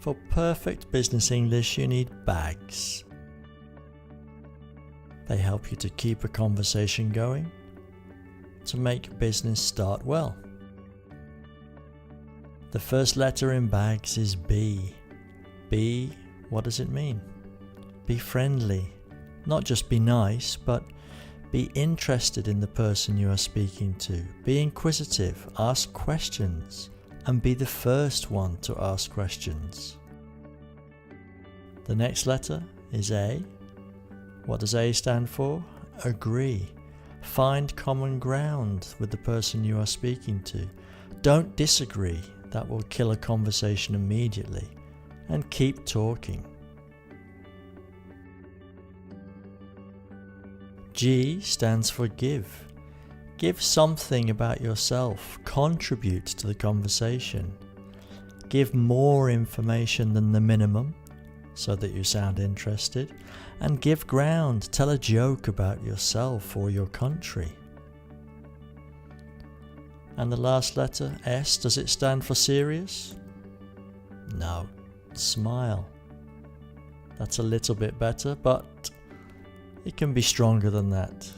For perfect business English, you need bags. They help you to keep a conversation going, to make business start well. The first letter in bags is B. B, what does it mean? Be friendly. Not just be nice, but be interested in the person you are speaking to. Be inquisitive, ask questions, and be the first one to ask questions. The next letter is A. What does A stand for? Agree. Find common ground with the person you are speaking to. Don't disagree, that will kill a conversation immediately, and keep talking. G stands for give. Give something about yourself, contribute to the conversation. Give more information than the minimum, so that you sound interested, and give ground, tell a joke about yourself or your country. And the last letter, S, does it stand for serious? No, smile. That's a little bit better, but it can be stronger than that.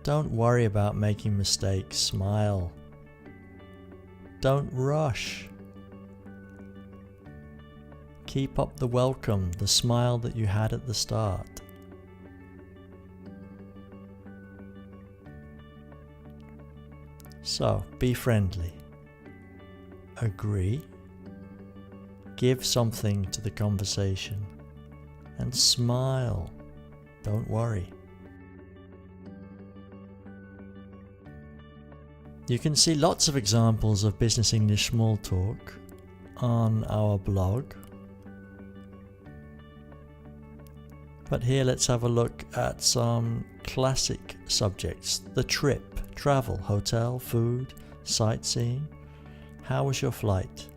Don't worry about making mistakes, smile. Don't rush. Keep up the welcome, the smile that you had at the start. So, be friendly. Agree. Give something to the conversation. And smile. Don't worry. You can see lots of examples of Business English Small Talk on our blog. But here let's have a look at some classic subjects. The trip, travel, hotel, food, sightseeing. How was your flight?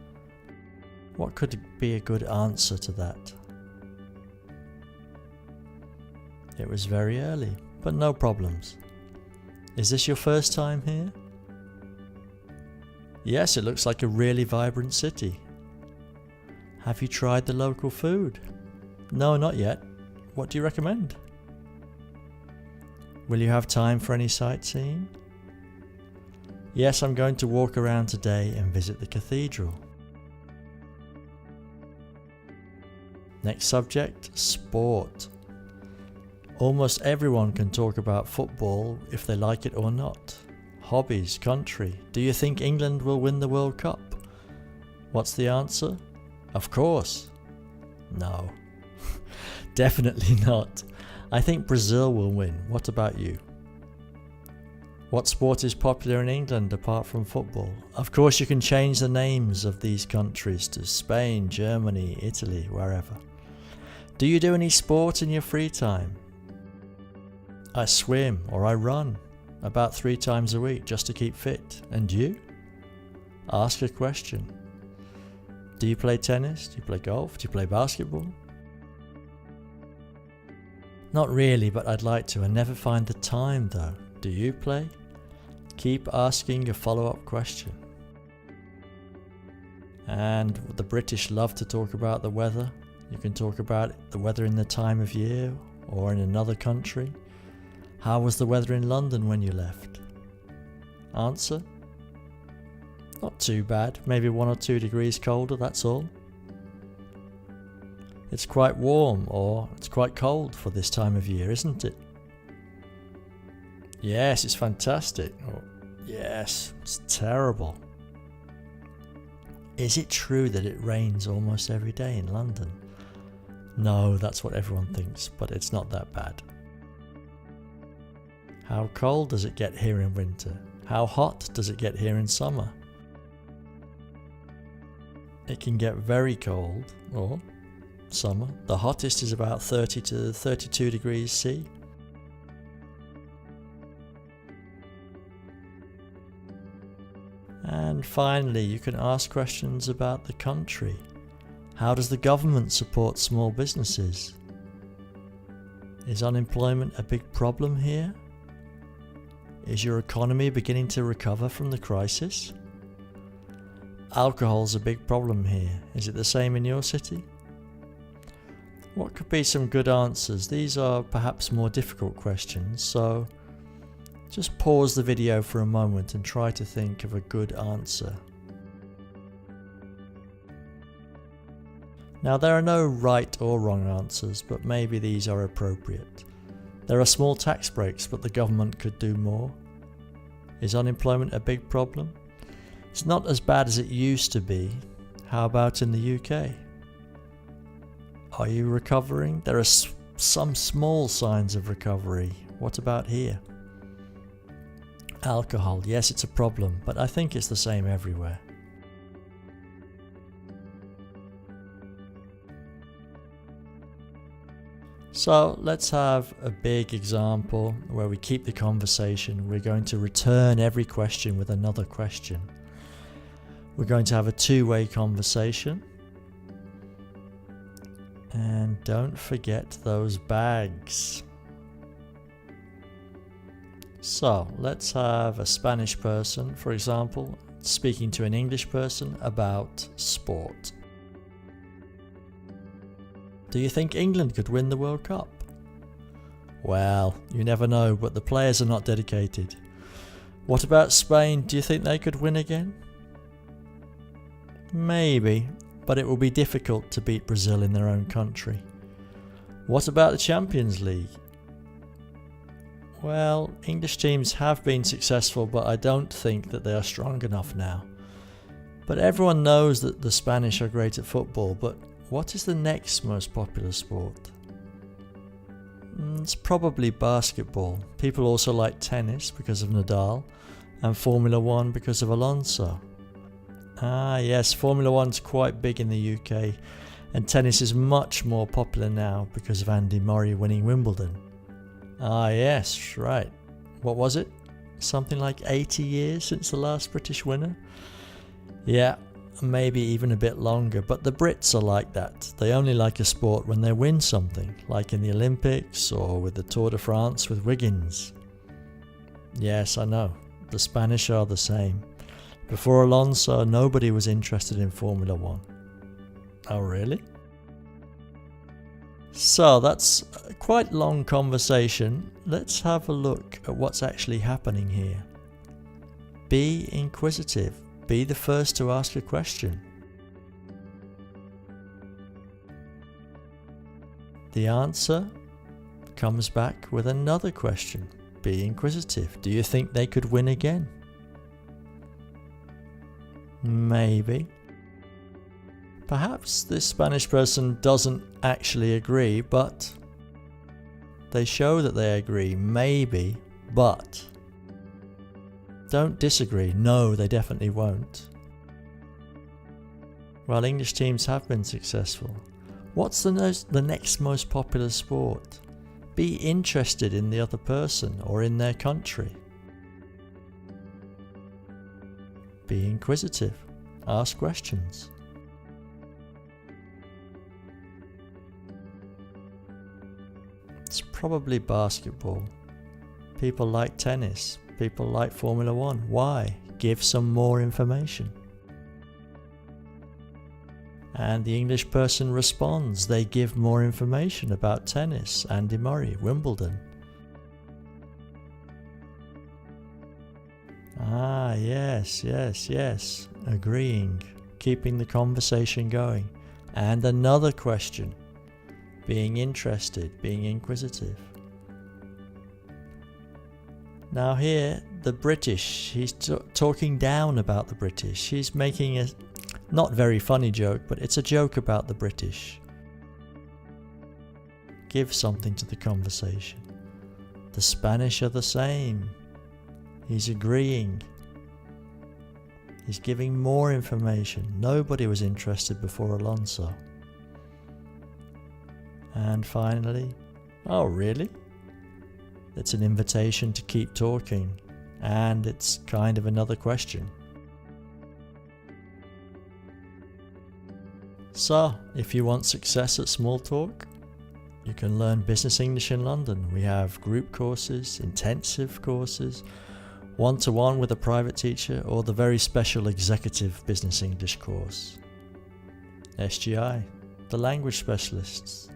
What could be a good answer to that? It was very early, but no problems. Is this your first time here? Yes, it looks like a really vibrant city. Have you tried the local food? No, not yet. What do you recommend? Will you have time for any sightseeing? Yes, I'm going to walk around today and visit the cathedral. Next subject, sport. Almost everyone can talk about football if they like it or not. Hobbies, country. Do you think England will win the World Cup? What's the answer? Of course. No. Definitely not. I think Brazil will win. What about you? What sport is popular in England apart from football? Of course you can change the names of these countries to Spain, Germany, Italy, wherever. Do you do any sport in your free time? I swim or I run about 3 times a week just to keep fit. And you? Ask a question. Do you play tennis? Do you play golf? Do you play basketball? Not really, but I'd like to. I never find the time though. Do you play? Keep asking a follow-up question. And the British love to talk about the weather. You can talk about the weather in the time of year or in another country. How was the weather in London when you left? Answer? Not too bad, maybe 1 or 2 degrees colder, that's all. It's quite warm or it's quite cold for this time of year, isn't it? Yes, it's fantastic. Or, yes, it's terrible. Is it true that it rains almost every day in London? No, that's what everyone thinks, but it's not that bad. How cold does it get here in winter? How hot does it get here in summer? It can get very cold, or summer. The hottest is about 30 to 32 degrees C. And finally, you can ask questions about the country. How does the government support small businesses? Is unemployment a big problem here? Is your economy beginning to recover from the crisis? alcohol's a big problem here. Is it the same in your city? What could be some good answers? These are perhaps more difficult questions, so just pause the video for a moment and try to think of a good answer. Now, there are no right or wrong answers, but maybe these are appropriate. There are small tax breaks, but the government could do more. Is unemployment a big problem? It's not as bad as it used to be. How about in the UK? Are you recovering? There are some small signs of recovery. What about here? Alcohol, yes, it's a problem, but I think it's the same everywhere. So let's have a big example where we keep the conversation. We're going to return every question with another question. We're going to have a two-way conversation. And don't forget those bags. So let's have a Spanish person, for example, speaking to an English person about sport. Do you think England could win the World Cup? Well, you never know, but the players are not dedicated. What about Spain? Do you think they could win again? Maybe, but it will be difficult to beat Brazil in their own country. What about the Champions League? Well, English teams have been successful, but I don't think that they are strong enough now. But everyone knows that the Spanish are great at football, but what is the next most popular sport? It's probably basketball. People also like tennis because of Nadal and Formula 1 because of Alonso. Ah yes, Formula 1's quite big in the UK and tennis is much more popular now because of Andy Murray winning Wimbledon. Ah yes, right. What was it? Something like 80 years since the last British winner? Yeah. Maybe even a bit longer, but the Brits are like that. They only like a sport when they win something, like in the Olympics or with the Tour de France with Wiggins. Yes, I know, the Spanish are the same. Before Alonso, nobody was interested in Formula 1. Oh really? So that's a quite long conversation. Let's have a look at what's actually happening here. Be inquisitive. Be the first to ask a question. The answer comes back with another question. Be inquisitive. Do you think they could win again? Maybe. Perhaps this Spanish person doesn't actually agree, but they show that they agree. Maybe, but. Don't disagree. No, they definitely won't. Well, English teams have been successful. What's the next most popular sport? Be interested in the other person or in their country. Be inquisitive. Ask questions. It's probably basketball. People like tennis. People like Formula 1. Why? Give some more information. And the English person responds. They give more information about tennis, Andy Murray, Wimbledon. Ah, yes. Agreeing. Keeping the conversation going. And another question. Being interested, being inquisitive. Now here, the British, he's talking down about the British. He's making a not very funny joke, but it's a joke about the British. Give something to the conversation. The Spanish are the same. He's agreeing. He's giving more information. Nobody was interested before Alonso. And finally, oh really? It's an invitation to keep talking, and it's kind of another question. So, if you want success at small talk, you can learn Business English in London. We have group courses, intensive courses, one-to-one with a private teacher, or the very special executive business English course. SGI, the language specialists.